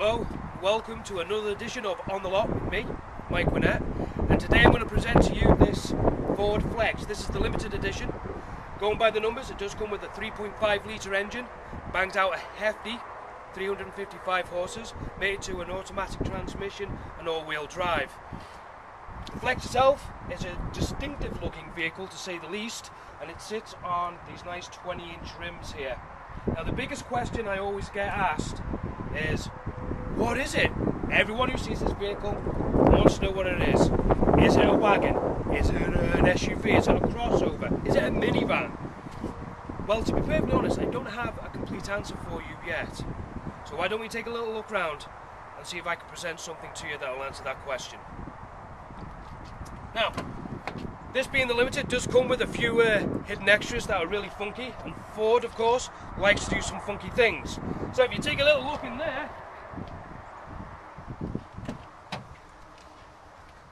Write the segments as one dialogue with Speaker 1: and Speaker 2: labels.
Speaker 1: Hello, welcome to another edition of On The Lot with me, Mike Whinnett, and today I'm going to present to you this Ford Flex. This is the limited edition. Going by the numbers, it does come with a 3.5 litre engine, bangs out a hefty 355 horses, made to an automatic transmission and all-wheel drive. The Flex itself is a distinctive looking vehicle to say the least, and it sits on these nice 20-inch rims here. Now the biggest question I always get asked is, what is it? Everyone who sees this vehicle wants to know what it is. Is it a wagon? Is it an SUV? Is it a crossover? Is it a minivan? Well, to be perfectly honest, I don't have a complete answer for you yet. So why don't we take a little look round and see if I can present something to you that will answer that question. Now, this being the limited does come with a few hidden extras that are really funky, and Ford, of course, likes to do some funky things. So if you take a little look in there,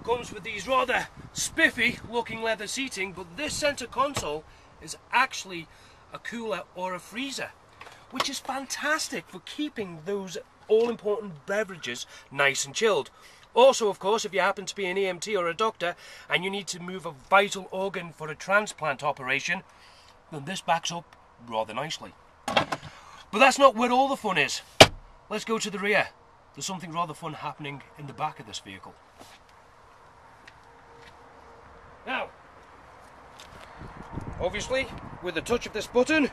Speaker 1: comes with these rather spiffy looking leather seating, but this centre console is actually a cooler or a freezer, which is fantastic for keeping those all-important beverages nice and chilled. Also, of course, if you happen to be an EMT or a doctor and you need to move a vital organ for a transplant operation, then this backs up rather nicely. But that's not where all the fun is. Let's go to the rear. There's something rather fun happening in the back of this vehicle. Now, obviously, with the touch of this button,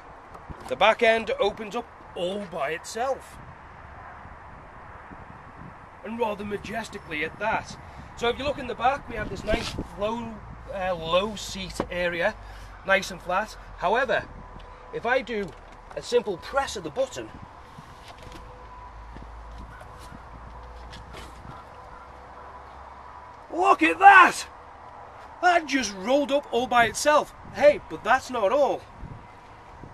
Speaker 1: the back end opens up all by itself. And rather majestically at that. So if you look in the back, we have this nice low seat area, nice and flat. However, if I do a simple press of the button, look at that! That just rolled up all by itself. Hey, but that's not all.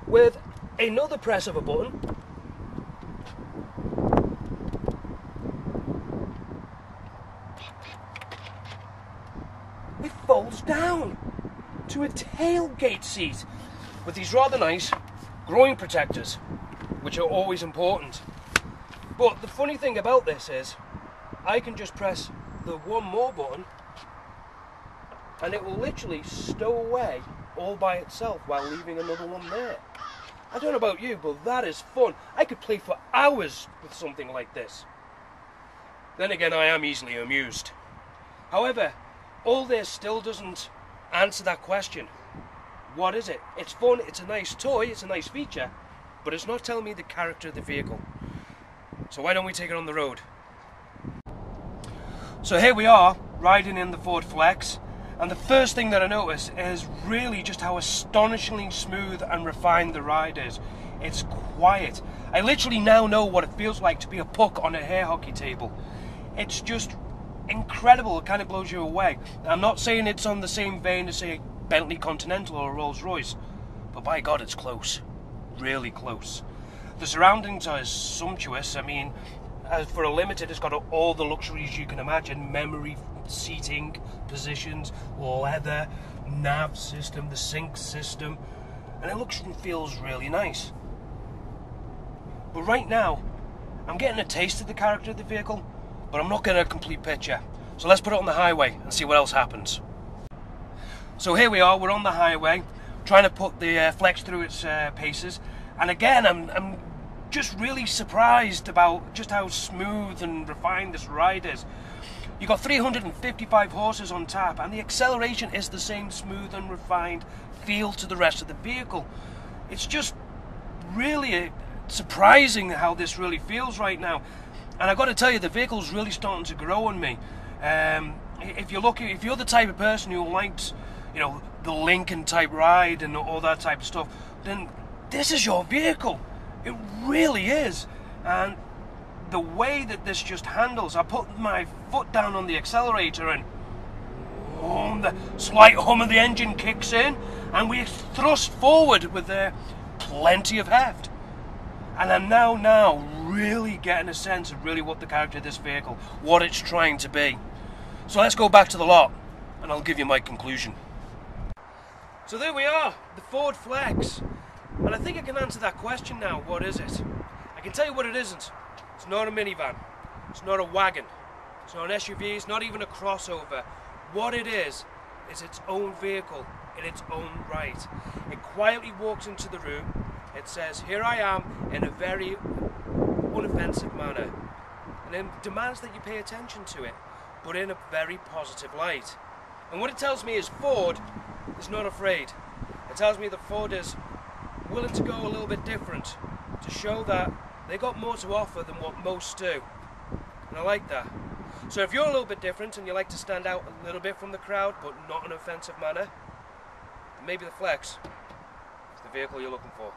Speaker 1: With another press of a button, it folds down to a tailgate seat with these rather nice groin protectors, which are always important. But the funny thing about this is I can just press the one more button and it will literally stow away all by itself while leaving another one there. I don't know about you, but that is fun. I could play for hours with something like this. Then again, I am easily amused. However, all this still doesn't answer that question. What is it? It's fun, it's a nice toy, it's a nice feature, but it's not telling me the character of the vehicle. So why don't we take it on the road? So here we are, riding in the Ford Flex, and the first thing that I notice is really just how astonishingly smooth and refined the ride is. It's quiet. I literally now know what it feels like to be a puck on a hair hockey table. It's just incredible. It kind of blows you away. I'm not saying it's on the same vein as, say, a Bentley Continental or a Rolls Royce, but by God, it's close. Really close. The surroundings are sumptuous. I mean, for a limited, it's got all the luxuries you can imagine: memory seating positions, leather, nav system, the sync system, and it looks and feels really nice. But right now, I'm getting a taste of the character of the vehicle, but I'm not getting a complete picture. So let's put it on the highway and see what else happens. So here we are, we're on the highway, trying to put the Flex through its paces. And again, I'm just really surprised about just how smooth and refined this ride is. You've got 355 horses on tap, and the acceleration is the same smooth and refined feel to the rest of the vehicle. It's just really surprising how this really feels right now. And I've got to tell you, the vehicle's really starting to grow on me. If you're the type of person who likes, you know, the Lincoln type ride and all that type of stuff, then this is your vehicle. It really is. And the way that this just handles, I put my foot down on the accelerator and the slight hum of the engine kicks in, and we thrust forward with plenty of heft. And I'm now really getting a sense of really what the character of this vehicle, what it's trying to be. So let's go back to the lot and I'll give you my conclusion. So there we are, the Ford Flex. And I think I can answer that question now. What is it? I can tell you what it isn't. It's not a minivan. It's not a wagon. It's not an SUV. It's not even a crossover. What it is its own vehicle in its own right. It quietly walks into the room. It says, "Here I am," in a very unoffensive manner, and then demands that you pay attention to it, but in a very positive light. And what it tells me is Ford is not afraid. It tells me that Ford is willing to go a little bit different to show that they got more to offer than what most do. And I like that. So if you're a little bit different and you like to stand out a little bit from the crowd, but not in an offensive manner, then maybe the Flex is the vehicle you're looking for.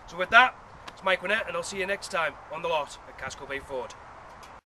Speaker 1: So with that, it's Mike Whinnett, and I'll see you next time on the lot at Casco Bay Ford.